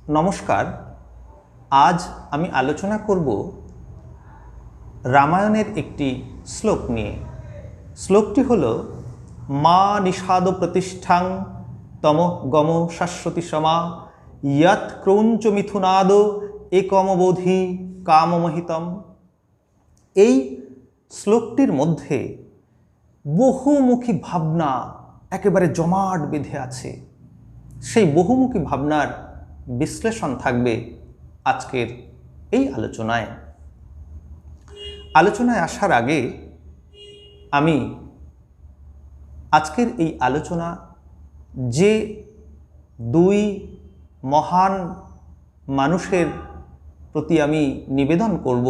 নমস্কার। আজ আমি আলোচনা করব রামায়ণের একটি শ্লোক নিয়ে। শ্লোকটি হল মা নিষাদ প্রতিষ্ঠাং তম গম শাশ্বতী সমা ইয়ৎ ক্রৌঞ্চ মিথুনাদ একমবোধি কামমোহিতম। এই শ্লোকটির মধ্যে বহুমুখী ভাবনা একেবারে জমাট বেঁধে আছে। সেই বহুমুখী ভাবনার বিশ্লেষণ থাকবে আজকের এই আলোচনায়। আলোচনায় আসার আগে আমি আজকের এই আলোচনা যে দুই মহান মানুষের প্রতি আমি নিবেদন করব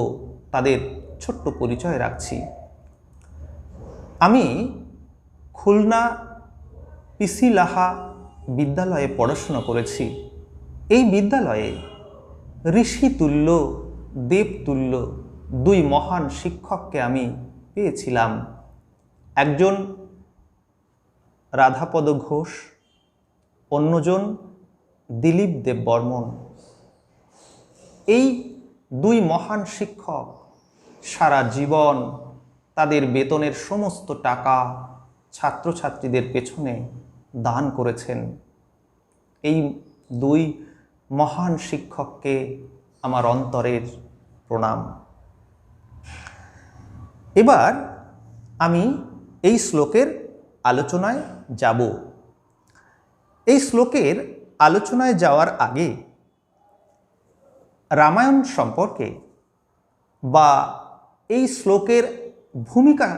তাদের ছোট্ট পরিচয় রাখছি। আমি খুলনা পিসি লাহা বিদ্যালয়ে পড়াশোনা করেছি। এই বিদ্যালয়ে ঋষিতুল্য দেবতুল্য দুই মহান শিক্ষককে আমি পেয়েছিলাম। একজন রাধাপদ ঘোষ, অন্যজন দিলীপ দেব বর্মন। এই দুই মহান শিক্ষক সারা জীবন তাদের বেতনের সমস্ত টাকা ছাত্রছাত্রীদের পেছনে দান করেছেন। এই দুই মহান শিক্ষককে আমার অন্তরের প্রণাম। এবার আমি এই শ্লোকের আলোচনায় যাব। এই শ্লোকের আলোচনায় যাওয়ার আগে রামায়ণ সম্পর্কে বা এই শ্লোকের ভূমিকা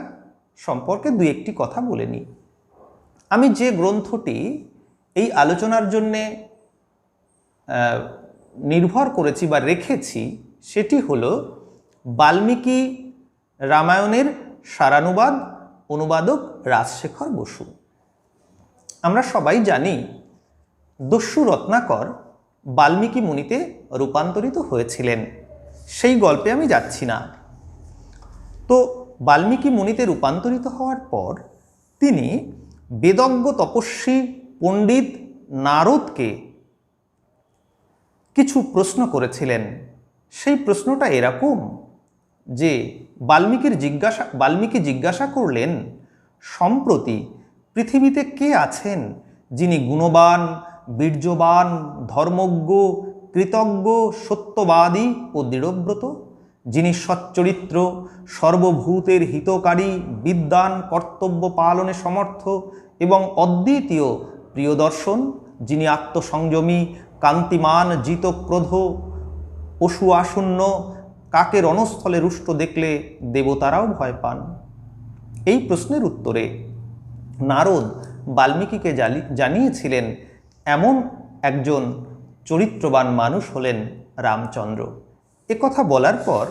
সম্পর্কে দুই একটি কথা বলে নিই। আমি যে গ্রন্থটি এই আলোচনার জন্যে নির্ভর করেছি বা রেখেছি সেটি হলো বাল্মীকি রামায়ণের সারানুবাদ, অনুবাদক রাজশেখর বসু। আমরা সবাই জানি দস্যু রত্নাকর বাল্মীকি মুনিতে রূপান্তরিত হয়েছিলেন। সেই গল্পে আমি যাচ্ছি না। তো বাল্মীকি মুনিতে রূপান্তরিত হওয়ার পর তিনি বেদজ্ঞ তপস্বী পণ্ডিত নারদকে কিছু প্রশ্ন করেছিলেন। সেই প্রশ্নটা এরকম যে বাল্মীকি জিজ্ঞাসা করলেন, সম্প্রতি পৃথিবীতে কে আছেন যিনি গুণবান, বীর্যবান, ধর্মজ্ঞ, কৃতজ্ঞ, সত্যবাদী ও দৃঢ়ব্রত, যিনি সচ্চরিত্র, সর্বভূতের হিতকারী, বিদ্বান, কর্তব্য পালনে সমর্থ এবং অদ্বিতীয় প্রিয়দর্শন, যিনি আত্মসংযমী, কান্তিমান, জিতক্রোধ, পশু আসন্ন, কাকের রণস্থলে রুষ্ট দেখলে দেবতারাও ভয় পান। এই প্রশ্নের উত্তরে নারদ বাল্মীকিকে জানিয়েছিলেন এমন একজন চরিত্রবান মানুষ হলেন রামচন্দ্র। কথা বলার পর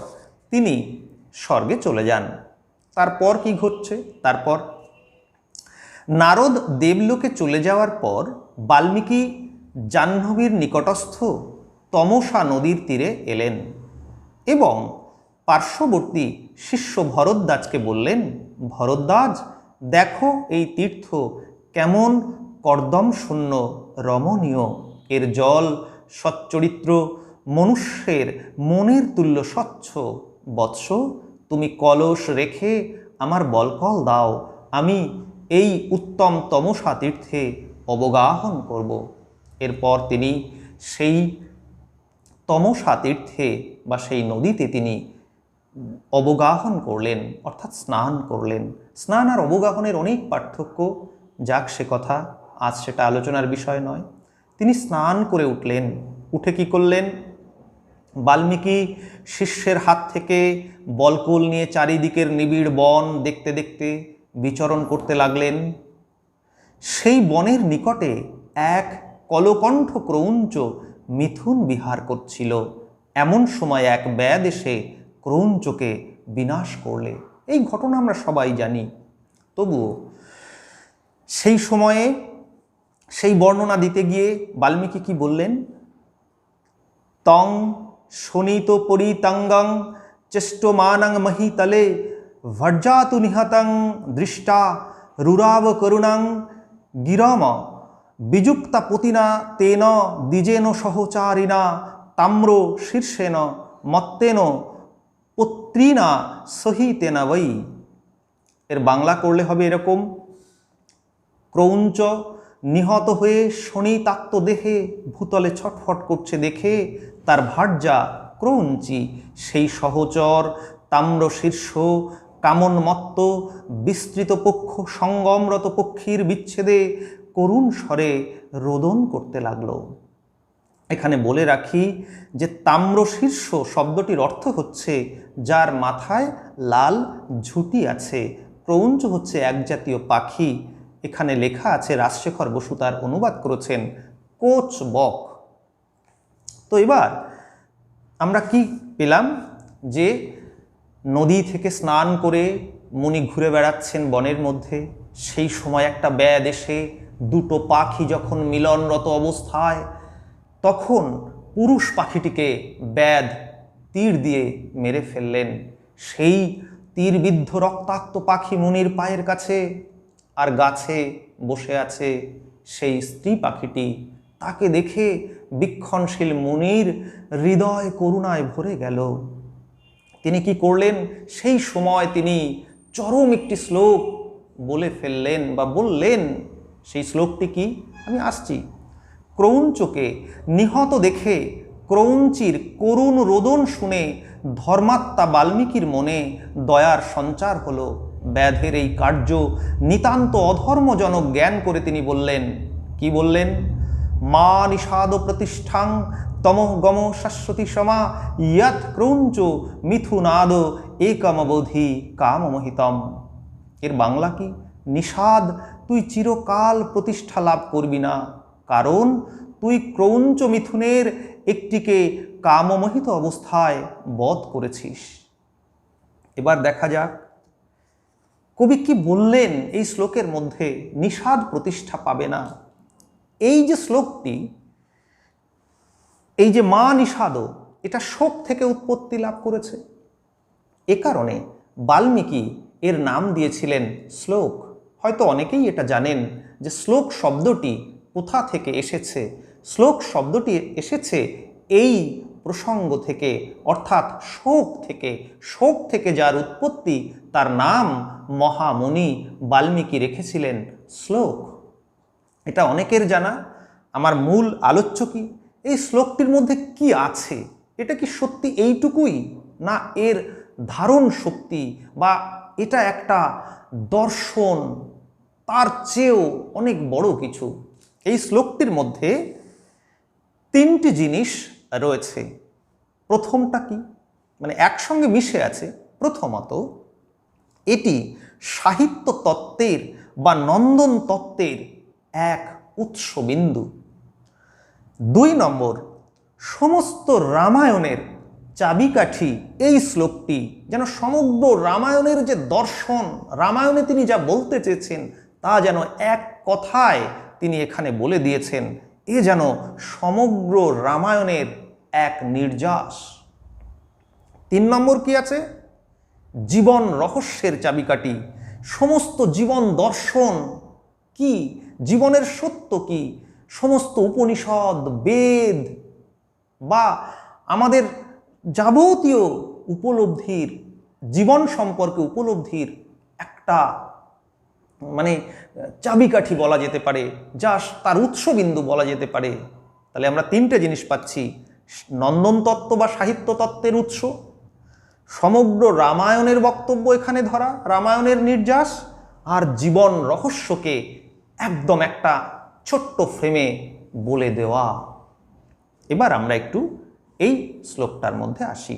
তিনি স্বর্গে চলে যান। তারপর কি ঘটছে? তারপর নারদ দেবলোকে চলে যাওয়ার পর বাল্মীকি জাহ্নবীর নিকটস্থ তমসা নদীর তীরে এলেন এবং পার্শ্ববর্তী শিষ্য ভরদ্বাজকে বললেন, ভরদ্বাজ, দেখো এই তীর্থ কেমন কর্দম শূন্য, রমণীয়। এর জল সচ্চরিত্র, মনুষ্যের মনের তুল্য স্বচ্ছ। বৎস, তুমি কলস রেখে আমার বলকল দাও, আমি এই উত্তম তমসা তীর্থে অবগাহন করব। এরপর তিনি সেই তমসা তীর্থে বা সেই নদীতে তিনি অবগাহন করলেন, অর্থাৎ স্নান করলেন। স্নান আর অবগাহনের অনেক পার্থক্য, যাক সে কথা, আজ সেটা আলোচনার বিষয় নয়। তিনি স্নান করে উঠলেন। উঠে কি করলেন? বাল্মীকি শিষ্যের হাত থেকে বলকুল নিয়ে চারিদিকের নিবিড় বন দেখতে দেখতে বিচরণ করতে লাগলেন। সেই বনের নিকটে এক কলকণ্ঠ ক্রৌঞ্চ মিথুন বিহার করছিল। এমন সময় এক ব্যাধ এসে ক্রৌঞ্চকে বিনাশ করলে। এই ঘটনা আমরা সবাই জানি। তবুও সেই সময়ে সেই বর্ণনা দিতে গিয়ে বাল্মীকি কি বললেন? তং শোণিত পরিতাঙ্গং চেষ্টমানং মহিতলে ভর্জাতু নিহতং দৃষ্টা রুরাব করুণাং গিরম বিযুক্তা পতিনা তেন দ্বিজেন সহচারিণা তাম্র শীর্ষেন মত্তেন পত্রিনা সহিতেনা বৈ। এর বাংলা করলে হবে এরকম: ক্রৌঞ্চ নিহত হয়ে শনিতাক্ত দেহে ভূতলে ছটফট করছে দেখে তার ভার্যা ক্রৌঞ্চি সেই সহচর তাম্র শীর্ষ কামনমত্ত বিস্তৃত পক্ষ সঙ্গমরত পক্ষীর বিচ্ছেদে করুণ স্বরে রোদন করতে লাগলো। এখানে বলে রাখি যে তাম্রশীর্ষ শব্দটির অর্থ হচ্ছে যার মাথায় লাল ঝুঁটি আছে। ক্রৌঞ্চ হচ্ছে এক জাতীয় পাখি। এখানে লেখা আছে, রাজশেখর বসু তার অনুবাদ করেছেন, কোচ বক। তো এবার আমরা কি পেলাম? যে নদী থেকে স্নান করে মুনি ঘুরে বেড়াচ্ছেন বনের মধ্যে, সেই সময় একটা ব্যাধ এসে দুটো পাখি যখন মিলনরত অবস্থায়, তখন পুরুষ পাখিটিকে ব্যাধ তীর দিয়ে মেরে ফেললেন। সেই তীরবিদ্ধ রক্তাক্ত পাখি মুনির পায়ের কাছে, আর গাছে বসে আছে সেই স্ত্রী পাখিটি। তাকে দেখে বিক্ষণশীল মুনির হৃদয় করুণায় ভরে গেল। তিনি কি করলেন? সেই সময় তিনি চরম একটি শ্লোক বলে ফেললেন বা বললেন। সেই শ্লোকটি কি? আমি আসছি। ক্রৌঞ্চকে নিহত দেখে ক্রৌঞ্চির করুণ রোদন শুনে ধর্মাত্মা বাল্মীকির মনে দয়ার সঞ্চার হলো। ব্যাধের এই কার্য নিতান্ত অধর্মজনক জ্ঞান করে তিনি বললেন, কি বললেন? মা নিষাদ প্রতিষ্ঠাং তমঃ গম শাশ্বতী সমা ইয়াত ক্রৌঞ্চ মিথুনাদ একমবোধি কামমোহিতম। এর বাংলা কি? নিষাদ, তুই চিরকাল প্রতিষ্ঠা লাভ করবি না, কারণ তুই ক্রৌঞ্চ মিথুনের একটিকে কামমোহিত অবস্থায় বধ করেছিস। এবার দেখা যাক কবি কি বললেন এই শ্লোকের মধ্যে। নিষাদ প্রতিষ্ঠা পাবে না, এই যে শ্লোকটি, এই যে মা নিষাদ, এটা শোক থেকে উৎপত্তি লাভ করেছে। এ কারণে বাল্মীকি এর নাম দিয়েছিলেন শ্লোক। হয়তো অনেকেই এটা জানেন যে শ্লোক শব্দটি কোথা থেকে এসেছে। শ্লোক শব্দটি এসেছে এই প্রসঙ্গ থেকে, অর্থাৎ শোক থেকে। শোক থেকে যার উৎপত্তি, তার নাম মহামুনি বাল্মীকি রেখেছিলেন শ্লোক। এটা অনেকের জানা। আমার মূল আলোচ্য কি? এই শ্লোকটির মধ্যে কি আছে? এটা কি সত্যি এইটুকুই, না এর ধারণ শক্তি বা এটা একটা দর্শন, তার চেয়েও অনেক বড় কিছু? এই শ্লোকটির মধ্যে তিনটি জিনিস রয়েছে। প্রথমটা কি? মানে একসঙ্গে মিশে আছে। প্রথমত, এটি সাহিত্য তত্ত্বের বা নন্দন তত্ত্বের এক উৎসবিন্দু। 2 নম্বর, সমস্ত রামায়ণের চাবিকাঠি এই শ্লোকটি, যেন সমগ্র রামায়ণের যে দর্শন, রামায়ণে তিনি যা বলতে চেয়েছেন তা যেন এক কথায় তিনি এখানে বলে দিয়েছেন। এ যেন সমগ্র রামায়ণের এক নির্যাস। 3 নম্বর কি আছে? জীবন রহস্যের চাবিকাঠি। সমস্ত জীবন দর্শন কি, জীবনের সত্য কি, সমস্ত উপনিষদ, বেদ বা আমাদের যাবতীয় উপলব্ধির, জীবন সম্পর্কে উপলব্ধির একটা মানে চাবিকাঠি বলা যেতে পারে, যা তার উৎসবিন্দু বলা যেতে পারে। তাহলে আমরা 3টে জিনিস পাচ্ছি: নন্দন তত্ত্ব বা সাহিত্য তত্ত্বের উৎস, সমগ্র রামায়ণের বক্তব্য এখানে ধরা, রামায়ণের নির্যাস, আর জীবন রহস্যকে একদম একটা ছোট্ট ফ্রেমে বলে দেওয়া। এবার আমরা একটু এই শ্লোকটার মধ্যে আসি।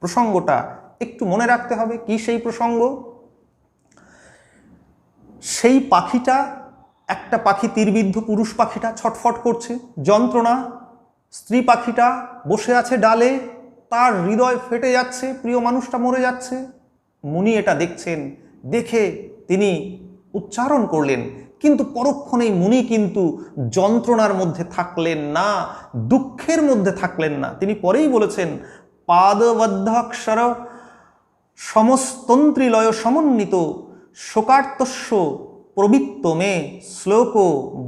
প্রসঙ্গটা একটু মনে রাখতে হবে। কি সেই প্রসঙ্গ? সেই পাখিটা, একটা পাখি তীরবিদ্ধ, পুরুষ পাখিটা ছটফট করছে যন্ত্রণা। স্ত্রী পাখিটা বসে আছে ডালে, তার হৃদয় ফেটে যাচ্ছে, প্রিয় মানুষটা মরে যাচ্ছে। মুনি এটা দেখছেন, দেখে তিনি উচ্চারণ করলেন, কিন্তু পরক্ষণেই মুনি কিন্তু যন্ত্রণার মধ্যে থাকলেন না, দুঃখের মধ্যে থাকলেন না। তিনি পরেই বলেছেন, পাদবদ্ধাক্ষর সমস্তন্ত্রীলয় সমন্বিত শোকার্তস্য প্রবৃত্ত মে শ্লোক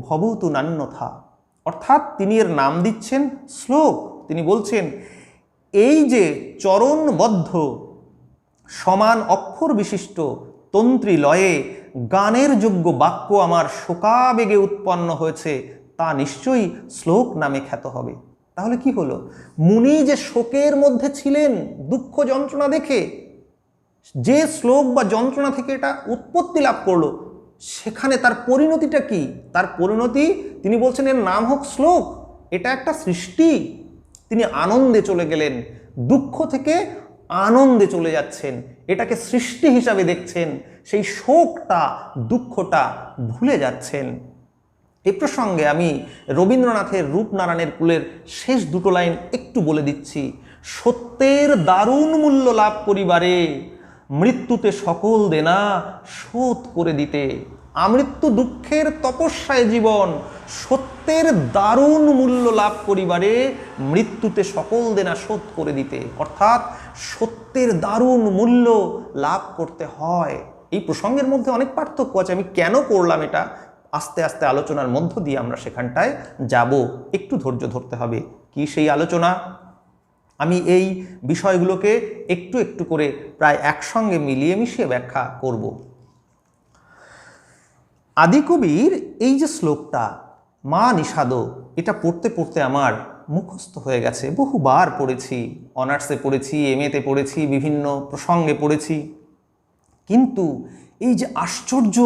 ভবতু নান্যথা। অর্থাৎ তিনি এর নাম দিচ্ছেন শ্লোক। তিনি বলছেন এই যে চরণবদ্ধ সমান অক্ষর বিশিষ্ট তন্ত্রী লয়ে গানের যোগ্য বাক্য আমার শোকাবেগে উৎপন্ন হয়েছে, তা নিশ্চয়ই শ্লোক নামে খ্যাত হবে। তাহলে কি হলো? মুনি যে শোকের মধ্যে ছিলেন দুঃখ যন্ত্রণা দেখে, যে শ্লোক বা যন্ত্রণা থেকে এটা উৎপত্তি লাভ করলো, সেখানে তার পরিণতিটা কি? তার পরিণতি তিনি বলছেন এর নাম হোক শ্লোক। এটা একটা সৃষ্টি। তিনি আনন্দে চলে গেলেন, দুঃখ থেকে আনন্দে চলে যাচ্ছেন, এটাকে সৃষ্টি হিসাবে দেখছেন, সেই শোকটা দুঃখটা ভুলে যাচ্ছেন। এই প্রসঙ্গে আমি রবীন্দ্রনাথের রূপনারায়ণের কুলের শেষ দুটো লাইন একটু বলে দিচ্ছি। সত্যের দারুণ মূল্য লাভ করিবারে মৃত্যুতে সকল দেনা শোধ করে দিতে। আমৃত্যু দুঃখের তপস্যায় জীবন, সত্যের দারুণ মূল্য লাভ করিবারে মৃত্যুতে সকল দেনা শোধ করে দিতে। অর্থাৎ সত্যের দারুণ মূল্য লাভ করতে হয়। এই প্রসঙ্গের মধ্যে অনেক পার্থক্য আছে, আমি কেন করলাম এটা আস্তে আস্তে আলোচনার মধ্য দিয়ে আমরা সেখানটায় যাব। একটু ধৈর্য ধরতে হবে। কি সেই আলোচনা? আমি এই বিষয়গুলোকে একটু একটু করে প্রায় একসঙ্গে মিলিয়ে মিশিয়ে ব্যাখ্যা করব। আদিকবির এই যে শ্লোকটা মা নিষাদ, এটা পড়তে পড়তে আমার মুখস্থ হয়ে গেছে। বহুবার পড়েছি, অনার্সে পড়েছি, এমএতে পড়েছি, বিভিন্ন প্রসঙ্গে পড়েছি। কিন্তু এই যে আশ্চর্য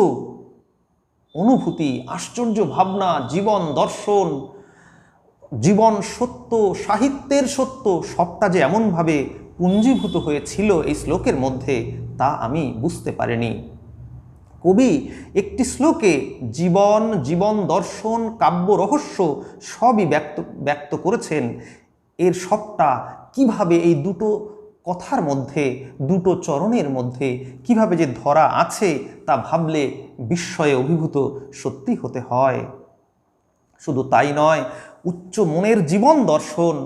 অনুভূতি, আশ্চর্য ভাবনা, জীবন দর্শন, জীবন সত্য, সাহিত্যের সত্য, সবটা যে এমনভাবে পুঞ্জীভূত হয়েছিল এই শ্লোকের মধ্যে, তা আমি বুঝতে পারিনি। কবি একটি শ্লোকে জীবন, জীবন দর্শন, কাব্য রহস্য সবই ব্যক্ত করেছেন। এর সবটা কিভাবে এই দুটো কথার মধ্যে, দুটো চরণের মধ্যে কিভাবে যে ধরা আছে, তা ভাবলে বিস্ময়ে অভিভূত সত্যি হতে হয়। শুধু তাই নয়, উচ্চ মনের জীবন দর্শন,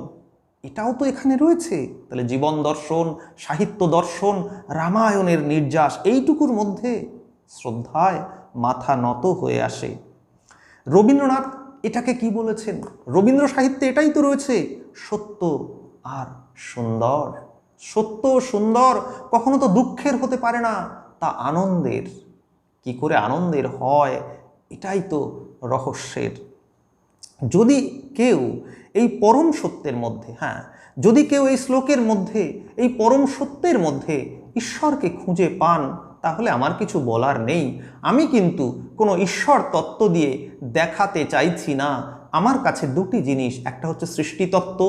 এটাও তো এখানে রয়েছে। তাহলে জীবন দর্শন, সাহিত্য দর্শন, রামায়ণের নির্যাস, এইটুকুর মধ্যে শ্রদ্ধায় মাথা নত হয়ে আসে। রবীন্দ্রনাথ এটাকে কি বলেছেন? রবীন্দ্র সাহিত্যে এটাই তো রয়েছে, সত্য আর সুন্দর। সত্য সুন্দর কখনো তো দুঃখের হতে পারে না, তা আনন্দের। কি করে আনন্দের হয়, এটাই তো রহস্যের। যদি কেউ এই পরম সত্যের মধ্যে, যদি কেউ এই শ্লোকের মধ্যে, এই পরম সত্যের মধ্যে ঈশ্বরকে খুঁজে পান, তাহলে আমার কিছু বলার নেই। আমি কিন্তু কোনো ঈশ্বর তত্ত্ব দিয়ে দেখাতে চাইছি না। আমার কাছে দুটি জিনিস, একটা হচ্ছে সৃষ্টিতত্ত্ব,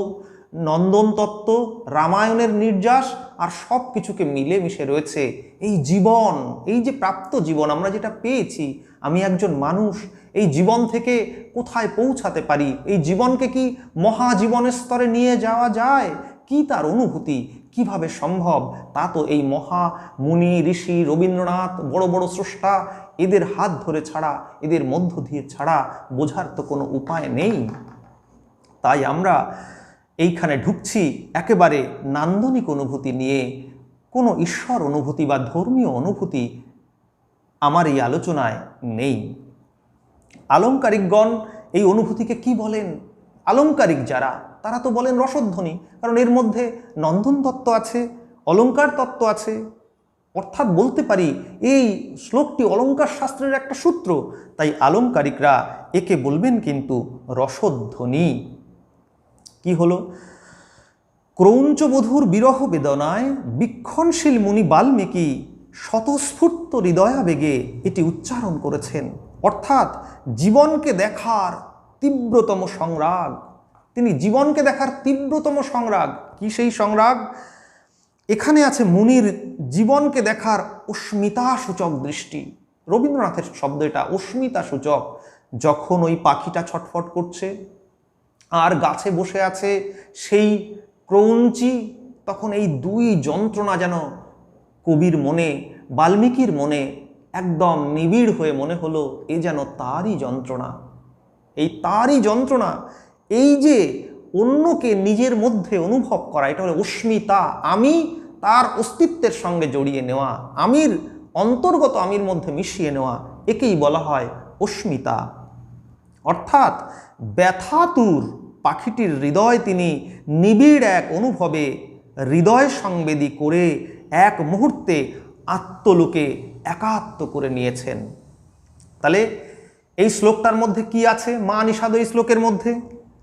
নন্দন তত্ত্ব, রামায়ণের নির্যাস, আর সব কিছুকে মিলে মিশে রয়েছে এই জীবন, এই যে প্রাপ্ত জীবন আমরা যেটা পেয়েছি। আমি একজন মানুষ, এই জীবন থেকে কোথায় পৌঁছাতে পারি? এই জীবনকে কি মহাজীবনের স্তরে নিয়ে যাওয়া যায়? কি তার অনুভূতি, কিভাবে সম্ভব? তা তো এই মহা মুনি ঋষি, রবীন্দ্রনাথ, বড় বড় স্রষ্টা, এদের হাত ধরে ছাড়া, এদের মধ্য দিয়ে ছাড়া বোঝার তো কোনো উপায় নেই। তাই আমরা এইখানে ঢুকছি একেবারে নান্দনিক অনুভূতি নিয়ে। কোনো ঈশ্বর অনুভূতি বা ধর্মীয় অনুভূতি আমার এই আলোচনায় নেই। আলংকারিকগণ এই অনুভূতিকে কি বলেন? আলংকারিক যারা, তারা তো বলেন রসধ্বনি, কারণ এর মধ্যে নন্দন তত্ত্ব আছে, অলঙ্কার তত্ত্ব আছে। অর্থাৎ বলতে পারি এই শ্লোকটি অলঙ্কার শাস্ত্রের একটা সূত্র। তাই আলংকারিকরা একে বলবেন কিন্তু রসধ্বনি। কি হলো? ক্রৌঞ্চবধূর বিরহ বেদনায় বিক্ষণশীল মুনি বাল্মীকি স্বতঃস্ফূর্ত হৃদয়াবেগে এটি উচ্চারণ করেছেন। অর্থাৎ জীবনকে দেখার তীব্রতম সংরাগ, তিনি জীবনকে দেখার তীব্রতম সংরাগ। কি সেই সংরাগ? এখানে আছে মুনির জীবনকে দেখার অস্মিতা সূচক দৃষ্টি। রবীন্দ্রনাথের শব্দ এটা, অস্মিতা সূচক। যখন ওই পাখিটা ছটফট করছে আর গাছে বসে আছে সেই ক্রৌঞ্চি, তখন এই দুই যন্ত্রণা যেন কবির মনে, বাল্মীকির মনে একদম নিবিড় হয়ে মনে হলো এ যেন তারই যন্ত্রণা। এই তারই যন্ত্রণা, এই যে অন্যকে নিজের মধ্যে অনুভব করা, এটা হলো অস্মিতা। আমি তার অস্তিত্বের সঙ্গে জড়িয়ে নেওয়া, আমির অন্তর্গত আমির মধ্যে মিশিয়ে নেওয়া, একেই বলা হয় অস্মিতা। অর্থাৎ ব্যথাতুর পাখিটির হৃদয় তিনি নিবিড় এক অনুভবে হৃদয় সংবেদী করে এক মুহূর্তে আত্মলোকে একাত্ম করে নিয়েছেন। তাহলে এই শ্লোকটার মধ্যে কি আছে? মা নিষাদ এই শ্লোকের মধ্যে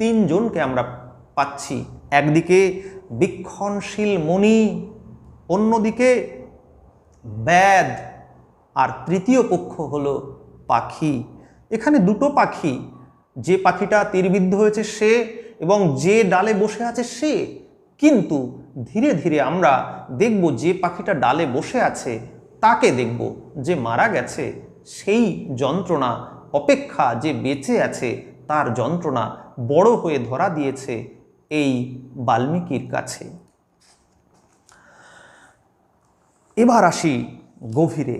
তিনজনকে আমরা পাচ্ছি। একদিকে বিক্ষণশীল মুনি, অন্যদিকে ব্যাদ, আর তৃতীয় পক্ষ হলো পাখি। এখানে দুটো পাখি, যে পাখিটা তীরবিদ্ধ হয়েছে সে, এবং যে ডালে বসে আছে সে। কিন্তু ধীরে ধীরে আমরা দেখব যে পাখিটা ডালে বসে আছে তাকে দেখব, যে মারা গেছে সেই যন্ত্রণা অপেক্ষা যে বেঁচে আছে তার যন্ত্রণা বড় হয়ে ধরা দিয়েছে এই বাল্মীকির কাছে। এবার আসি গভীরে।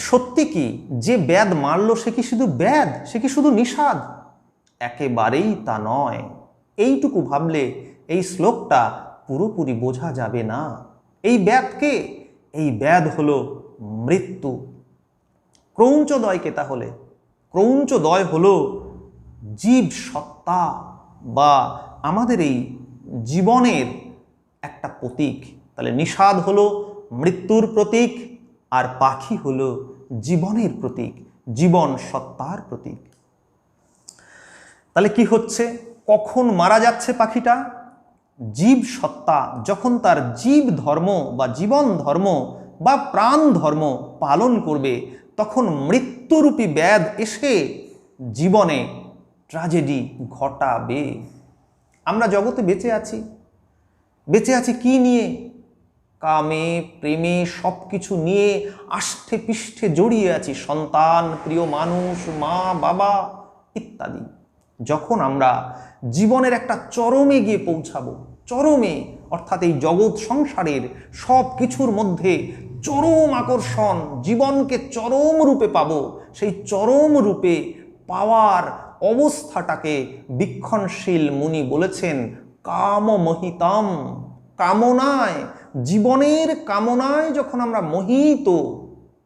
সত্যি কি যে ব্যাদ মারল সে কি শুধু ব্যাদ, সে কি শুধু নিষাদ? একেবারেই তা নয়। এইটুকু ভাবলে এই শ্লোকটা পুরোপুরি বোঝা যাবে না। এই ব্যাধকে, এই ব্যাধ হলো মৃত্যু। ক্রৌঞ্চদয়কে তাহলে, ক্রৌঞ্চদয় হলো জীব সত্তা বা আমাদের এই জীবনের একটা প্রতীক। তাহলে নিষাদ হলো মৃত্যুর প্রতীক, আর পাখি হলো জীবনের প্রতীক, জীবন সত্তার প্রতীক। তাহলে কি হচ্ছে? কখন মারা যাচ্ছে পাখিটা? জীব সত্তা যখন তার জীব ধর্ম বা জীবন ধর্ম বা প্রাণ ধর্ম পালন করবে, তখন মৃত্যুরূপী ব্যাধ এসে জীবনে ট্র্যাজেডি ঘটাবে। আমরা জগতে বেঁচে আছি, বেঁচে আছি কি নিয়ে? কামে, প্রেমে, সব কিছু নিয়ে আষ্ঠে পৃষ্ঠে জড়িয়ে আছি। সন্তান, প্রিয় মানুষ, মা, বাবা ইত্যাদি। যখন আমরা জীবনের একটা চরমে গিয়ে পৌঁছাবো, চরমে অর্থাৎ এই জগৎ সংসারের সব কিছুর মধ্যে চরম আকর্ষণ, জীবনকে চরম রূপে পাবো, সেই চরম রূপে পাওয়ার অবস্থাটাকে বিক্ষণশীল মুনি বলেছেন কামমোহিতম। কামনায়, জীবনের কামনায় যখন আমরা মোহিত,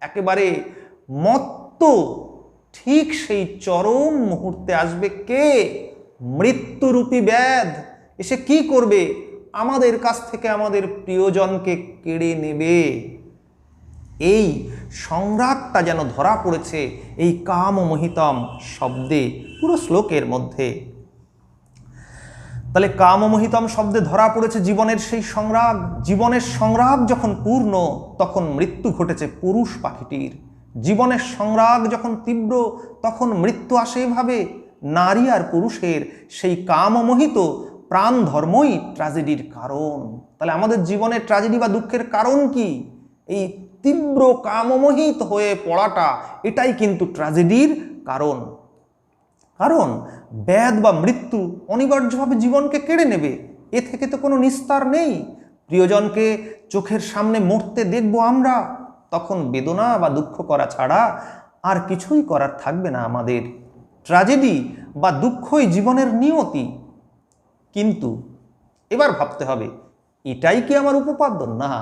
একেবারে মত্ত, ঠিক সেই চরম মুহূর্তে আসবে কে? মৃত্যুরূপী ব্যাধ এসে কি করবে? আমাদের কাছ থেকে আমাদের প্রিয়জনকে কেড়ে নেবে। এই সংরাগটা যেন ধরা পড়েছে এই কামমোহিতম শব্দে, পুরো শ্লোকের মধ্যে। তাহলে কামমোহিতম শব্দে ধরা পড়েছে জীবনের সেই সংরাগ। জীবনের সংরাগ যখন পূর্ণ, তখন মৃত্যু ঘটেছে পুরুষ পাখিটির। জীবনের সংরাগ যখন তীব্র, তখন মৃত্যু আসে এভাবে। নারী আর পুরুষের সেই কামমোহিত প্রাণ ধর্মই ট্র্যাজেডির কারণ। তাহলে আমাদের জীবনের ট্র্যাজেডি বা দুঃখের কারণ কি? এই তীব্র কামমোহিত হয়ে পড়াটা, এটাই কিন্তু ট্র্যাজেডির কারণ। কারণ ব্যাধ বা মৃত্যু অনিবার্যভাবে জীবনকে কেড়ে নেবে, এ থেকে তো কোনো নিস্তার নেই। প্রিয়জনকে চোখের সামনে মরতে দেখবো আমরা, তখন বেদনা বা দুঃখ করা ছাড়া আর কিছুই করার থাকবে না আমাদের। ট্র্যাজেডি বা দুঃখই জীবনের নিয়তি। কিন্তু এবার ভাবতে হবে, এটাই কি আমার উপপাদ্য? না,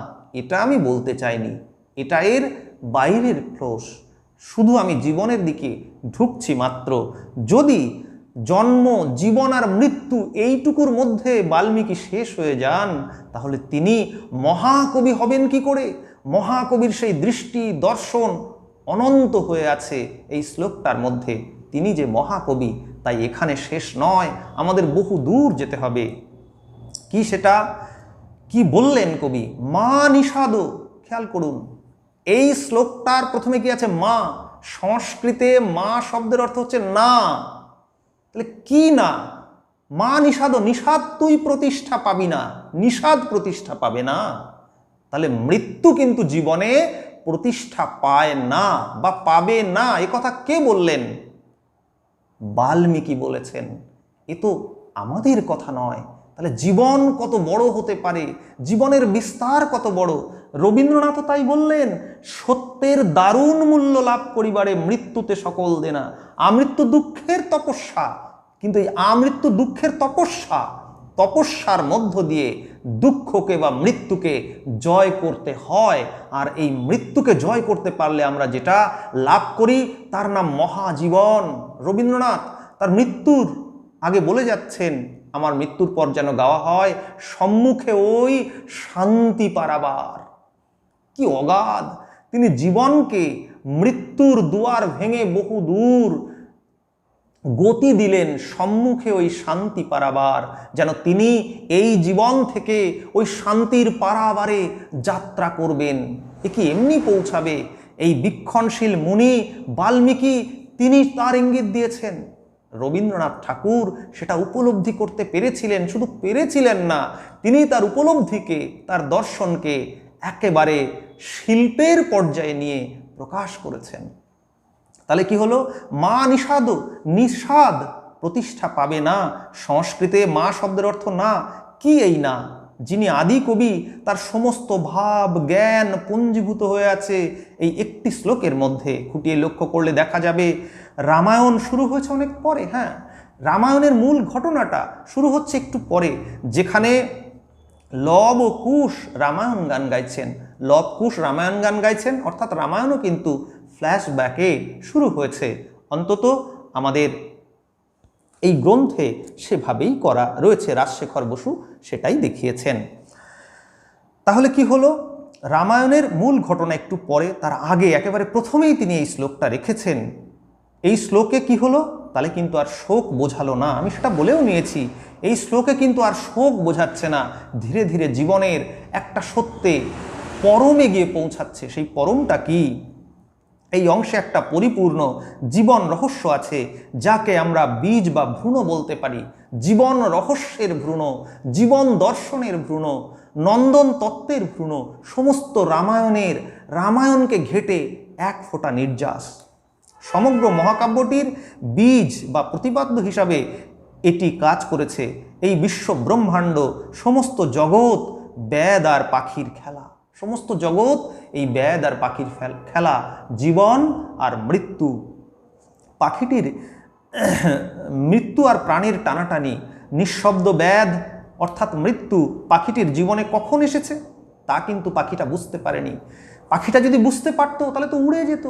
এটা আমি বলতে চাইনি, এটা এর বাইরের ক্লোজ। শুধু আমি জীবনের দিকে ঢুকছি মাত্র। যদি জন্ম, জীবন আর মৃত্যু এইটুকুর মধ্যে বাল্মীকি শেষ হয়ে যান, তাহলে তিনি মহাকবি হবেন কি করে? মহাকবির সেই দৃষ্টি, দর্শন অনন্ত হয়ে আছে এই শ্লোকটার মধ্যে। তিনি যে মহাকবি, তাই এখানে শেষ নয়, আমাদের বহু দূর যেতে হবে। কি সেটা? কি বললেন কবি? মা নিষাদ। খেয়াল করুন, এই শ্লোকটার প্রথমে কি আছে? মা। সংস্কৃতে মা শব্দের অর্থ হচ্ছে না। তাহলে কি না? মা নিষাদ, নিষাদ তুই প্রতিষ্ঠা পাবি না, নিষাদ প্রতিষ্ঠা পাবে না। তাহলে মৃত্যু কিন্তু জীবনে প্রতিষ্ঠা পায় না বা পাবে না, এ কথা কে বললেন? বাল্মীকি বলেছেন। এ তো আমাদের কথা নয়। তাহলে জীবন কত বড় হতে পারে, জীবনের বিস্তার কত বড়। রবীন্দ্রনাথ তাই বললেন, সত্যের দারুণ মূল্য লাভ করিবারে মৃত্যুতে সকল দেনা। আমৃত্যু দুঃখের তপস্যা, কিন্তু এই আমৃত্যু দুঃখের তপস্যা, তপস্যার মধ্য দিয়ে দুঃখকে বা মৃত্যুকে জয় করতে হয়। আর এই মৃত্যুকে জয় করতে পারলে আমরা যেটা লাভ করি তার নাম মহাজীবন। রবীন্দ্রনাথ তার মৃত্যুর আগে বলে যাচ্ছেন, আমার মৃত্যুর পর যেন গাওয়া হয়, সম্মুখে ওই শান্তি পারাবার। কি অগাধ! তিনি জীবনকে মৃত্যুর দুয়ার ভেঙে বহু দূর গতি দিলেন, সম্মুখে ওই শান্তি পারাবার, যেন তিনি এই জীবন থেকে ওই শান্তির পারাবারে যাত্রা করবেন। এ কি এমনি পৌঁছাবে? এই বীক্ষণশীল মুনি বাল্মীকি তিনি তার ইঙ্গিত দিয়েছেন। রবীন্দ্রনাথ ঠাকুর সেটা উপলব্ধি করতে পেরেছিলেন, শুধু পেরেছিলেন না, তিনি তার উপলব্ধিকে, তার দর্শনকে একেবারে শিল্পের পর্যায়ে নিয়ে প্রকাশ করেছেন। তাহলে কি হলো? মা নিষাদ প্রতিষ্ঠা পাবে না। সংস্কৃতে মা শব্দের অর্থ না। কি এই না? যিনি আদি কবি, তার সমস্ত ভাব জ্ঞান পুঞ্জীভূত হয়ে আছে এই একটি শ্লোকের মধ্যে। খুঁটিয়ে লক্ষ্য করলে দেখা যাবে রামায়ণ শুরু হয়েছে অনেক পরে। হ্যাঁ, রামায়ণের মূল ঘটনাটা শুরু হচ্ছে একটু পরে, যেখানে লব ও কুশ রামায়ণ গান গাইছেন। লব কুশ রামায়ণ গান গাইছেন, অর্থাৎ রামায়ণও কিন্তু ফ্ল্যাশব্যাকে শুরু হয়েছে। অন্তত আমাদের এই গ্রন্থে সেভাবেই করা রয়েছে, রাজশেখর বসু সেটাই দেখিয়েছেন। তাহলে কি হলো? রামায়ণের মূল ঘটনা একটু পরে, তার আগে একেবারে প্রথমেই তিনি এই শ্লোকটা রেখেছেন। এই শ্লোকে কি হলো? তাহলে কিন্তু আর শোক বোঝালো না। আমি সেটা বলেও নিয়েছি, এই শ্লোকে কিন্তু আর শোক বোঝাচ্ছে না, ধীরে ধীরে জীবনের একটা সত্যে পরমে গিয়ে পৌঁছাচ্ছে। সেই পরমটা কি? এই অংশে একটা পরিপূর্ণ জীবন রহস্য আছে, যাকে আমরা বীজ বা ভ্রূণ বলতে পারি। জীবন রহস্যের ভ্রূণ, জীবন দর্শনের ভ্রূণ, নন্দন তত্ত্বের ভ্রূণ, সমস্ত রামায়ণকে ঘেটে এক ফোঁটা নির্যাস। সমগ্র মহাকাব্যটির বীজ বা প্রতিপাদ্য হিসাবে এটি কাজ করেছে। এই বিশ্ব ব্রহ্মাণ্ড, সমস্ত জগৎ বেদ আর পাখির খেলা, সমস্ত জগৎ এই বেদ আর পাখির খেলা, জীবন আর মৃত্যু। পাখিটির মৃত্যু আর প্রাণীর টানাটানি, নিঃশব্দ বেদ অর্থাৎ মৃত্যু পাখিটির জীবনে কখন এসেছে তা কিন্তু পাখিটা বুঝতে পারেনি। পাখিটা যদি বুঝতে পারতো তাহলে তো উড়ে যেত,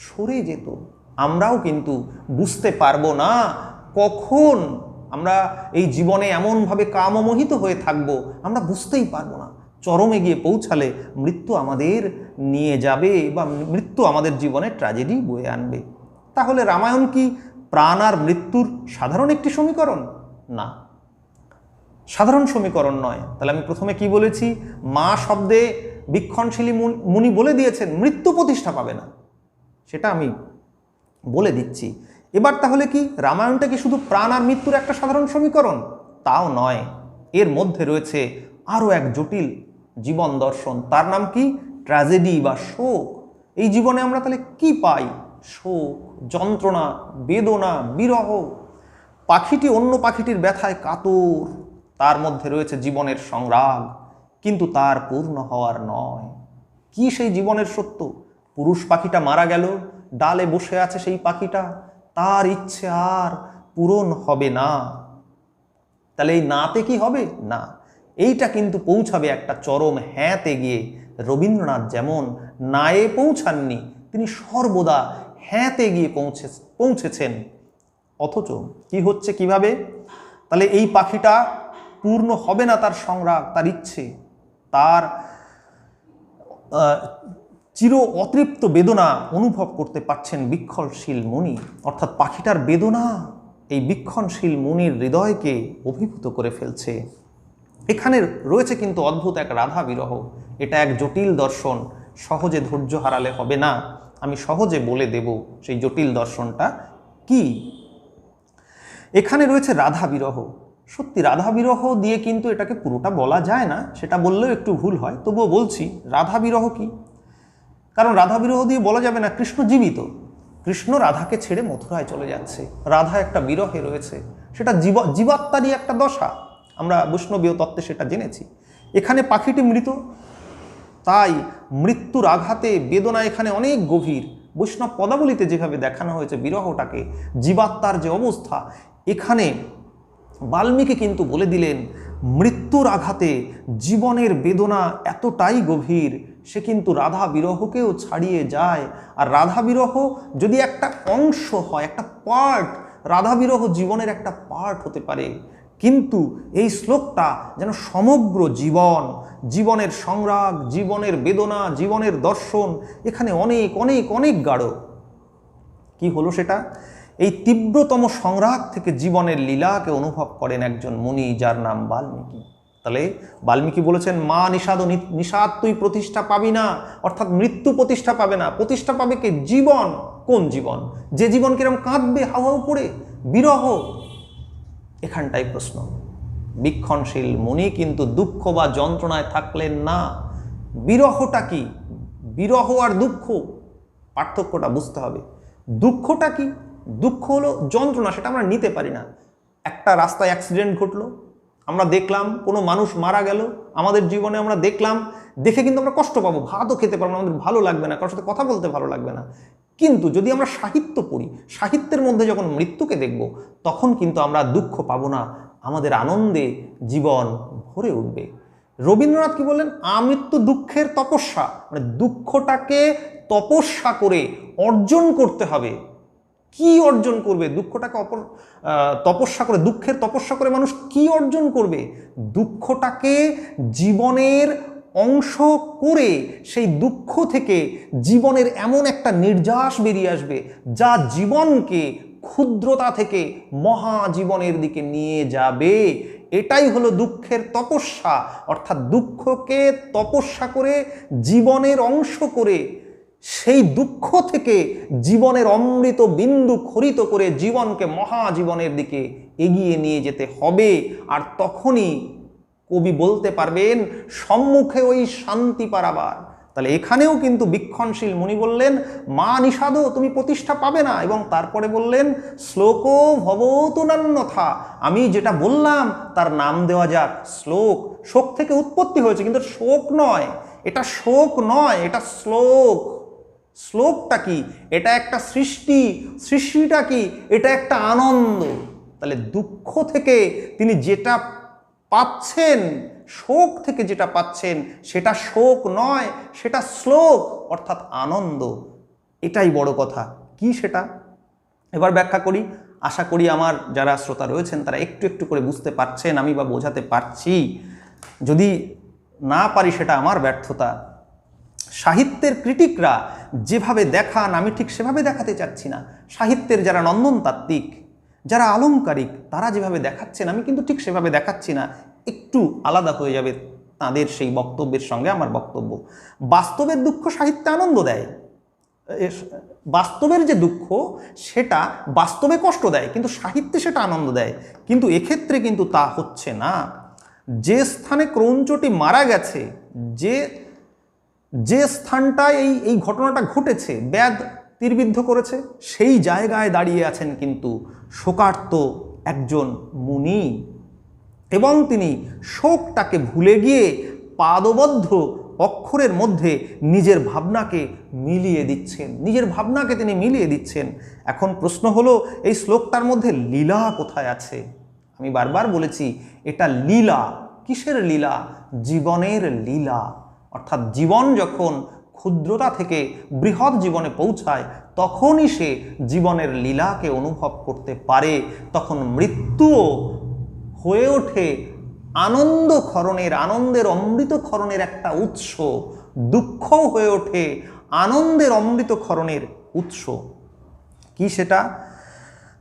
সরে যেত। আমরাও কিন্তু বুঝতে পারবো না কখন আমরা এই জীবনে এমনভাবে কামমোহিত হয়ে থাকবো, আমরা বুঝতেই পারবো না। চরমে গিয়ে পৌঁছালে মৃত্যু আমাদের নিয়ে যাবে বা মৃত্যু আমাদের জীবনে ট্র্যাজেডি বয়ে আনবে। তাহলে রামায়ণ কি প্রাণ আর মৃত্যুর সাধারণ একটি সমীকরণ? না, সাধারণ সমীকরণ নয়। তাহলে আমি প্রথমে কি বলেছি? মা শব্দে বীক্ষণশীলী মুনি বলে দিয়েছেন মৃত্যু প্রতিষ্ঠা পাবে না, সেটা আমি বলে দিচ্ছি। এবার তাহলে কি রামায়ণটা কি শুধু প্রাণ আর মৃত্যুর একটা সাধারণ সমীকরণ? তাও নয়, এর মধ্যে রয়েছে আরও এক জটিল জীবন দর্শন, তার নাম কি? ট্র্যাজেডি বা শোক। এই জীবনে আমরা তাহলে কি পাই? শোক, যন্ত্রণা, বেদনা, বিরহ। পাখিটি অন্য পাখিটির ব্যথায় কাতর, তার মধ্যে রয়েছে জীবনের সংরাগ, কিন্তু তার পূর্ণ হওয়ার নয়। কি সেই জীবনের সত্য? পুরুষ পাখিটা মারা গেল, ডালে বসে আছে সেই পাখিটা, তার ইচ্ছে আর পূরণ হবে না। তাহলে এই নাতে কি হবে? না, এইটা কিন্তু পৌঁছাবে একটা চরম হ্যাঁতে গিয়ে। রবীন্দ্রনাথ যেমন নায়ে পৌঁছাননি, তিনি সর্বদা হ্যাঁতে গিয়ে পৌঁছেছেন। অথচ কি হচ্ছে কিভাবে? তাহলে এই পাখিটা পূর্ণ হবে না তার সংরাগ, তার ইচ্ছে, তার চির অতৃপ্ত বেদনা অনুভব করতে পারছেন বীক্ষণশীল মুনি। অর্থাৎ পাখিটার বেদনা এই বীক্ষণশীল মুনির হৃদয়কে অভিভূত করে ফেলছে। এখানে রয়েছে কিন্তু অদ্ভুত এক রাধা বিরহ। এটা এক জটিল দর্শন, সহজে ধৈর্য হারালে হবে না। আমি সহজে বলে দেব সেই জটিল দর্শনটা কি। এখানে রয়েছে রাধা বিরহ। সত্যি রাধা বিরহ দিয়ে কিন্তু এটাকে পুরোটা বলা যায় না, সেটা বললেও একটু ভুল হয়, তবুও বলছি রাধা বিরহ কি। কারণ রাধা বিরহ দিয়ে বলা যাবে না কৃষ্ণ জীবিত, কৃষ্ণ রাধাকে ছেড়ে মথুরায় চলে যাচ্ছে, রাধা একটা বিরহে রয়েছে, সেটা জীবাত্মারই একটা দশা। আমরা বৈষ্ণবীয় তত্ত্বে সেটা জেনেছি। এখানে পাখিটি মৃত, তাই মৃত্যুর আঘাতে বেদনা এখানে অনেক গভীর। বৈষ্ণব পদাবলিতে যেভাবে দেখানো হয়েছে বিরহটাকে, জীবাত্মার যে অবস্থা, এখানে বাল্মীকি কিন্তু বলে দিলেন মৃত্যুর আঘাতে জীবনের বেদনা এতটাই গভীর, সে কিন্তু রাধা বিরহকেও ছাড়িয়ে যায়। আর রাধা বিরহ যদি একটা অংশ হয়, একটা পার্ট, রাধা বিরহ জীবনের একটা পার্ট হতে পারে, কিন্তু এই শ্লোকটা যেন সমগ্র জীবন, জীবনের সংরাগ, জীবনের বেদনা, জীবনের দর্শন, এখানে অনেক অনেক অনেক গাঢ়। কি হলো সেটা? এই তীব্রতম সংরাগ থেকে জীবনের লীলাকে অনুভব করেন একজন মুনি, যার নাম বাল্মীকি। তাহলে বাল্মীকি বলেছেন, মা নিষাদ, নিষাদ তুই প্রতিষ্ঠা পাবি না, অর্থাৎ মৃত্যু প্রতিষ্ঠা পাবে না। প্রতিষ্ঠা পাবে কে? জীবন। কোন জীবন? যে জীবন কিরম কাঁদবে হাউ হাউ করে, বিরহ। এখানটাই প্রশ্ন। বীক্ষণশীল মুনি কিন্তু দুঃখ বা যন্ত্রণায় থাকলেন না। বিরহটা কি? বিরহ আর দুঃখ, পার্থক্যটা বুঝতে হবে। দুঃখটা কি? দুঃখ হলো যন্ত্রণা, সেটা আমরা নিতে পারি না। একটা রাস্তায় অ্যাক্সিডেন্ট ঘটলো, আমরা দেখলাম কোনো মানুষ মারা গেল, আমাদের জীবনে আমরা দেখলাম, দেখে কিন্তু আমরা কষ্ট পাবো, ভাতও খেতে পারবো না, আমাদের ভালো লাগবে না, কারোর সাথে কথা বলতে ভালো লাগবে না। কিন্তু যদি আমরা সাহিত্য পড়ি, সাহিত্যের মধ্যে যখন মৃত্যুকে দেখব, তখন কিন্তু আমরা দুঃখ পাবো না, আমাদের আনন্দে জীবন ভরে উঠবে। রবীন্দ্রনাথ কি বললেন? আমৃত্যু দুঃখের তপস্যা, মানে দুঃখটাকে তপস্যা করে অর্জন করতে হবে। কি অর্জন করবে? দুঃখটাকে তপস্যা করে, দুঃখের তপস্যা করে মানুষ কি অর্জন করবে? দুঃখটাকে জীবনের অংশ করে সেই দুঃখ থেকে জীবনের এমন একটা নির্যাস বেরিয়ে আসবে, যা জীবনকে ক্ষুদ্রতা থেকে মহাজীবনের দিকে নিয়ে যাবে। এটাই হলো দুঃখের তপস্যা, অর্থাৎ দুঃখকে তপস্যা করে জীবনের অংশ করে সেই দুঃখ থেকে জীবনের অমৃত বিন্দু খরিত করে জীবনকে মহাজীবনের দিকে এগিয়ে নিয়ে যেতে হবে। আর তখনই কবি বলতে পারবেন, সম্মুখে ওই শান্তি পারাবার। তাহলে এখানেও কিন্তু বীক্ষণশীল মুনি বললেন, মা নিষাদ তুমি প্রতিষ্ঠা পাবে না, এবং তারপরে বললেন শ্লোক ভবতু নান্যথা, আমি যেটা বললাম তার নাম দেওয়া যাক শ্লোক। শোক থেকে উৎপত্তি হয়েছে, কিন্তু শোক নয়, এটা শোক নয়, এটা শ্লোক। শ্লোকটা কি? এটা একটা সৃষ্টি। সৃষ্টিটা কি? এটা একটা আনন্দ। তাহলে দুঃখ থেকে তিনি যেটা পাচ্ছেন, শোক থেকে যেটা পাচ্ছেন, সেটা শোক নয়, সেটা শ্লোক, অর্থাৎ আনন্দ। এটাই বড় কথা। কি সেটা? এবার ব্যাখ্যা করি। আশা করি আমার যারা শ্রোতা রয়েছেন তারা একটু একটু করে বুঝতে পারছেন, আমি বা বোঝাতে পারছি। যদি না পারি সেটা আমার ব্যর্থতা। সাহিত্যের ক্রিটিকরা যেভাবে দেখান, আমি ঠিক সেভাবে দেখাতে চাচ্ছি না। সাহিত্যের যারা নন্দনতাত্ত্বিক, যারা আলংকারিক, তারা যেভাবে দেখাচ্ছেন, আমি কিন্তু ঠিক সেভাবে দেখাচ্ছি না। একটু আলাদা হয়ে যাবে তাদের সেই বক্তব্যের সঙ্গে আমার বক্তব্য। বাস্তবের দুঃখ সাহিত্যে আনন্দ দেয়। বাস্তবের যে দুঃখ সেটা বাস্তবে কষ্ট দেয়, কিন্তু সাহিত্যে সেটা আনন্দ দেয়। কিন্তু এক্ষেত্রে কিন্তু তা হচ্ছে না। যে স্থানে ক্রৌঞ্চটি মারা গেছে, যে স্থানটায় এই ঘটনাটা ঘটেছে, ব্যাধ তীরবিদ্ধ করেছে, সেই জায়গায় দাঁড়িয়ে আছেন কিন্তু শোকার্ত একজন মুনি, এবং তিনি শোকটাকে ভুলে গিয়ে পাদবদ্ধ অক্ষরের মধ্যে নিজের ভাবনাকে মিলিয়ে দিচ্ছেন, নিজের ভাবনাকে তিনি মিলিয়ে দিচ্ছেন। এখন প্রশ্ন হলো, এই শ্লোকটার মধ্যে লীলা কোথায় আছে? আমি বারবার বলেছি, এটা লীলা। কিসের লীলা? জীবনের লীলা। অর্থাৎ জীবন যখন ক্ষুদ্রতা থেকে বৃহৎ জীবনে পৌঁছায়, তখনই সে জীবনের লীলাকে অনুভব করতে পারে। তখন মৃত্যুও হয়ে ওঠে আনন্দ ক্ষরণের, আনন্দের অমৃত ক্ষরণের একটা উৎস। দুঃখও হয়ে ওঠে আনন্দের অমৃত ক্ষরণের উৎস। কি সেটা?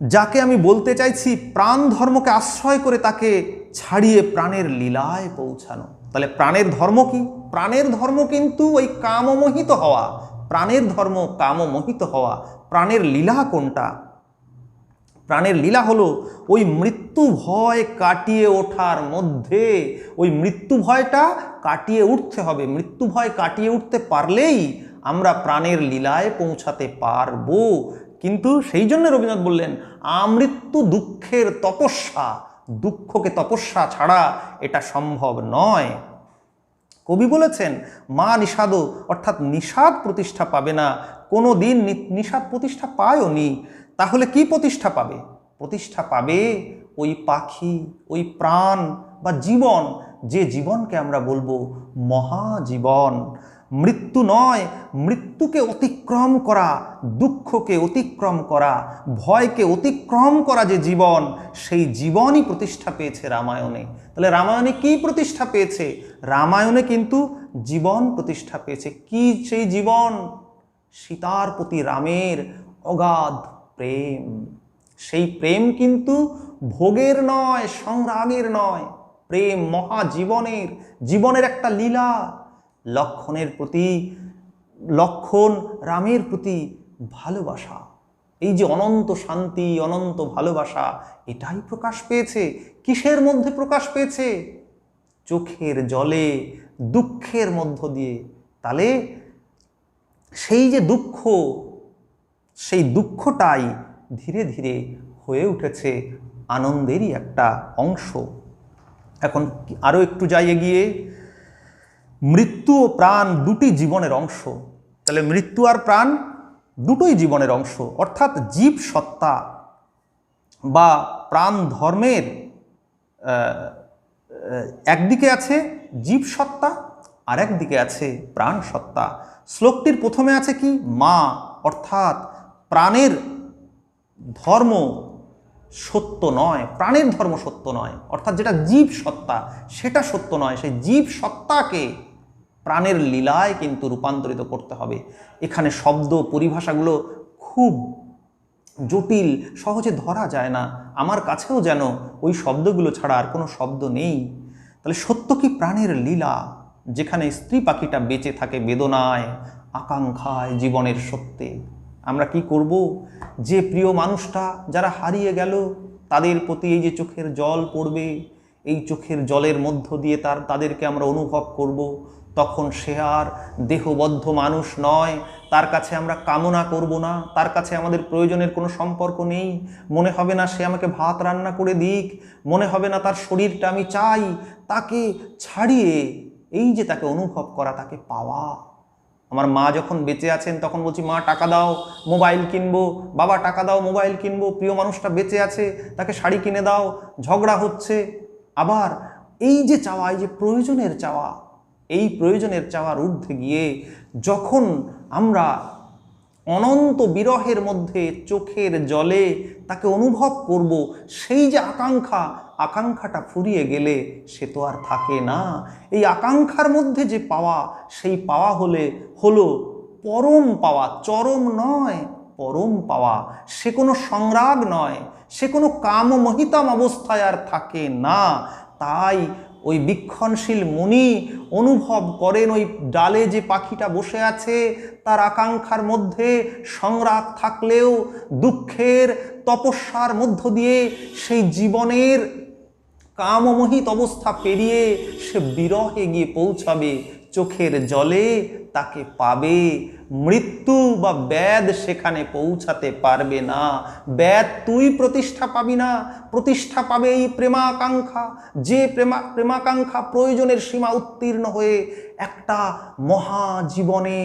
যাকে আমি বলতে চাইছি, প্রাণ ধর্মকে আশ্রয় করে তাকে ছাড়িয়ে প্রাণের লীলায় পৌঁছানো। তাহলে প্রাণের ধর্ম কি? প্রাণের ধর্ম কিন্তু ওই কামমোহিত হওয়া। প্রাণের ধর্ম কামমোহিত হওয়া। প্রাণের লীলা কোনটা? প্রাণের লীলা হলো ওই মৃত্যু ভয় কাটিয়ে ওঠার মধ্যে, ওই মৃত্যু ভয়টা কাটিয়ে উঠতে হবে। মৃত্যু ভয় কাটিয়ে উঠতে পারলেই আমরা প্রাণের লীলায় পৌঁছাতে পারবো। কিন্তু সেই জন্য রবীন্দ্রনাথ বললেন, আমৃত্যু দুঃখের তপস্যা। দুঃখকে তপস্যা ছাড়া এটা সম্ভব নয়। কবি বলেছেন, মা নিষাদ, অর্থাৎ নিষাদ প্রতিষ্ঠা পাবে না। কোনো দিন নিষাদ প্রতিষ্ঠা পায়ও নি। তাহলে কি প্রতিষ্ঠা পাবে? প্রতিষ্ঠা পাবে ওই পাখি, ওই প্রাণ বা জীবন, যে জীবনকে আমরা বলবো মহাজীবন। মৃত্যু নয়, মৃত্যুকে অতিক্রম করা, দুঃখকে অতিক্রম করা, ভয়কে অতিক্রম করা যে জীবন, সেই জীবনই প্রতিষ্ঠা পেয়েছে রামায়ণে। তাহলে রামায়ণে কি প্রতিষ্ঠা পেয়েছে? রামায়ণে কিন্তু জীবন প্রতিষ্ঠা পেয়েছে। কি সেই জীবন? সীতার প্রতি রামের অগাধ প্রেম। সেই প্রেম কিন্তু ভোগের নয়, সংরাগের নয়, প্রেম মহাজীবনের, জীবনের একটা লীলা। লক্ষণের প্রতি, লক্ষণ রামের প্রতি ভালোবাসা, এই যে অনন্ত শান্তি, অনন্ত ভালোবাসা, এটাই প্রকাশ পেয়েছে। কিসের মধ্যে প্রকাশ পেয়েছে? চোখের জলে, দুঃখের মধ্য দিয়ে। তাহলে সেই যে দুঃখ, সেই দুঃখটাই ধীরে ধীরে হয়ে উঠেছে আনন্দেরই একটা অংশ। এখন আরও একটু যাই এগিয়ে, মৃত্যু ও প্রাণ দুটি জীবনের অংশ। তাহলে মৃত্যু আর প্রাণ দুটোই জীবনের অংশ, অর্থাৎ জীব সত্তা বা প্রাণ ধর্মের একদিকে আছে জীব সত্তা, আর একদিকে আছে প্রাণ সত্তা। শ্লোকটির প্রথমে আছে কি? মা, অর্থাৎ প্রাণের ধর্ম সত্য নয়, প্রাণের ধর্ম সত্য নয়, অর্থাৎ যেটা জীব সত্তা সেটা সত্য নয়। সেই জীব সত্তাকে প্রাণের লীলায় কিন্তু রূপান্তরিত করতে হবে। এখানে শব্দ পরিভাষাগুলো খুব জটিল, সহজে ধরা যায় না। আমার কাছেও যেন ওই শব্দগুলো ছাড়া আর কোনো শব্দ নেই। তাহলে সত্য কি প্রাণের লীলা, যেখানে স্ত্রী পাখিটা বেঁচে থাকে বেদনায়, আকাঙ্ক্ষায়, জীবনের সত্যে। আমরা কি করব? যে প্রিয় মানুষটা যারা হারিয়ে গেল, তাদের প্রতি এই যে চোখের জল পড়বে, এই চোখের জলের মধ্য দিয়ে তাদেরকে আমরা অনুভব করব। তখন সে আর দেহবদ্ধ মানুষ নয়, তার কাছে আমরা কামনা করব না, তার কাছে আমাদের প্রয়োজনের কোনো সম্পর্ক নেই। মনে হবে না সে আমাকে ভাত রান্না করে দিক, মনে হবে না তার শরীরটা আমি চাই। তাকে ছাড়িয়ে এই যে তাকে অনুভব করা, তাকে পাওয়া। আমার মা যখন বেঁচে আছেন তখন বলছি, মা টাকা দাও মোবাইল কিনবো, বাবা টাকা দাও মোবাইল কিনবো। প্রিয় মানুষটা বেঁচে আছে, তাকে শাড়ি কিনে দাও, ঝগড়া হচ্ছে। আবার এই যে চাওয়া, এই যে প্রয়োজনের চাওয়া, এই প্রয়োজনের চাওয়ার ঊর্ধ্বে গিয়ে যখন আমরা অনন্ত বিরহের মধ্যে চোখের জলে তাকে অনুভব করব, সেই যে আকাঙ্ক্ষা, আকাঙ্ক্ষাটা ফুরিয়ে গেলে সে তো আর থাকে না। এই আকাঙ্ক্ষার মধ্যে যে পাওয়া, সেই পাওয়া হলো পরম পাওয়া, চরম নয়, পরম পাওয়া। সে কোনো সংরাগ নয়, সে কোনো কামমোহিতাম অবস্থায় আর থাকে না। তাই ওই বীক্ষণশীল মুনি অনুভব করেন, ওই ডালে যে পাখিটা বসে আছে তার আকাঙ্ক্ষার মধ্যে সংরাগ থাকলেও দুঃখের তপস্যার মধ্য দিয়ে সেই জীবনের কামমোহিত অবস্থা পেরিয়ে সে বিরহে গিয়ে পৌঁছাবে, চোখের জলে তাকে পাবে। মৃত্যু বা ব্যাধ সেখানে পৌঁছাতে পারবে না। ব্যাধ তুই প্রতিষ্ঠা পাবি না, প্রতিষ্ঠা পাবে এই প্রেমাকাঙ্ক্ষা। যে প্রেমাকাঙ্ক্ষা প্রয়োজনের সীমা উত্তীর্ণ হয়ে একটা মহাজীবনে,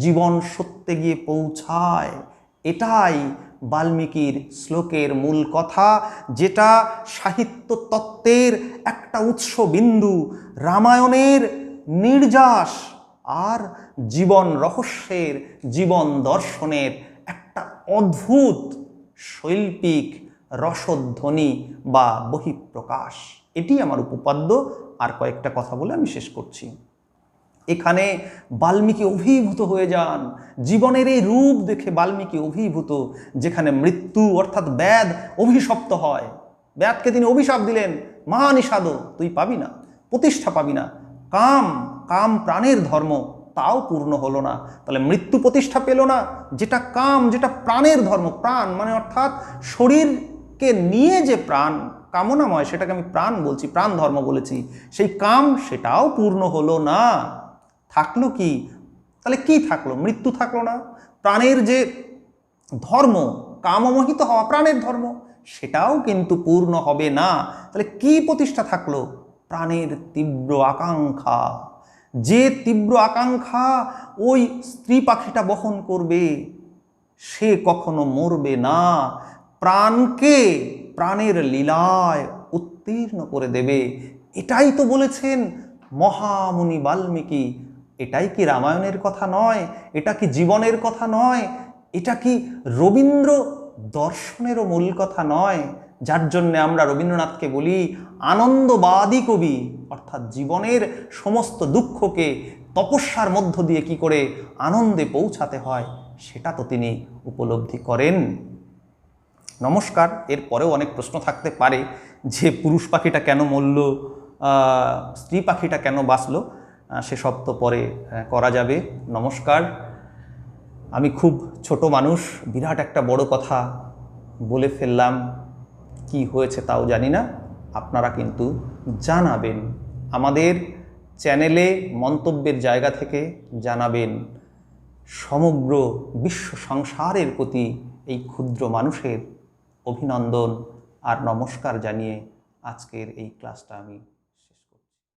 জীবন সত্যে গিয়ে পৌঁছায়। এটাই বাল্মীকির শ্লোকের মূল কথা, যেটা সাহিত্য তত্ত্বের একটা উৎসবিন্দু, রামায়ণের নির্যাস আর জীবন রহস্যের, জীবন দর্শনের একটা অদ্ভুত শৈল্পিক রসধ্বনি বা বহিঃপ্রকাশ। এটি আমার উপপাদ্য। আর কয়েকটা কথা বলে আমি শেষ করছি। এখানে বাল্মীকি অভিভূত হয়ে যান, জীবনের এই রূপ দেখে বাল্মীকি অভিভূত, যেখানে মৃত্যু অর্থাৎ ব্যাধ অভিশপ্ত হয়। ব্যাধকে তিনি অভিশাপ দিলেন, মহা নিষাদ, তুই পাবি না, প্রতিষ্ঠা পাবি না। কাম, কাম প্রাণের ধর্ম, তাও পূর্ণ হলো না। তাহলে মৃত্যু প্রতিষ্ঠা পেল না। যেটা কাম, যেটা প্রাণের ধর্ম, প্রাণ মানে অর্থাৎ শরীরকে নিয়ে যে প্রাণ কামনাময়, সেটাকে আমি প্রাণ বলছি, প্রাণ ধর্ম বলেছি, সেই কাম সেটাও পূর্ণ হলো না। থাকলো কি? তাহলে কি থাকলো? মৃত্যু থাকলো না। প্রাণের যে ধর্ম, কামমোহিত হওয়া প্রাণের ধর্ম, সেটাও কিন্তু পূর্ণ হবে না। তাহলে কি প্রতিষ্ঠা থাকলো? প্রাণের তীব্র আকাঙ্ক্ষা। যে তীব্র আকাঙ্ক্ষা ওই স্ত্রী পাখিটা বহন করবে, সে কখনো মরবে না। প্রাণকে প্রাণের লীলায় উত্তীর্ণ করে দেবে। এটাই তো বলেছেন মহামুনি বাল্মীকি। এটাই কি রামায়ণের কথা নয়? এটা কি জীবনের কথা নয়? এটা কি রবীন্দ্র দর্শনেরও মূল কথা নয়? যার জন্যে আমরা রবীন্দ্রনাথকে বলি আনন্দবাদী কবি, অর্থাৎ জীবনের সমস্ত দুঃখকে তপস্যার মধ্য দিয়ে কি করে আনন্দে পৌঁছাতে হয় সেটা তো তিনি উপলব্ধি করেন। নমস্কার। এরপরেও অনেক প্রশ্ন থাকতে পারে যে পুরুষ পাখিটা কেন মরল, স্ত্রী পাখিটা কেন বাঁচল, সেসব তো পরে করা যাবে। নমস্কার। আমি খুব ছোট মানুষ, বিরাট একটা বড় কথা বলে ফেললাম, কি হয়েছে তাও জানি না। আপনারা কিন্তু জানাবেন, আমাদের চ্যানেলে মন্তব্যের জায়গা থেকে জানাবেন। সমগ্র বিশ্ব সংসারের প্রতি এই ক্ষুদ্র মানুষের অভিনন্দন আর নমস্কার জানিয়ে আজকের এই ক্লাসটা আমি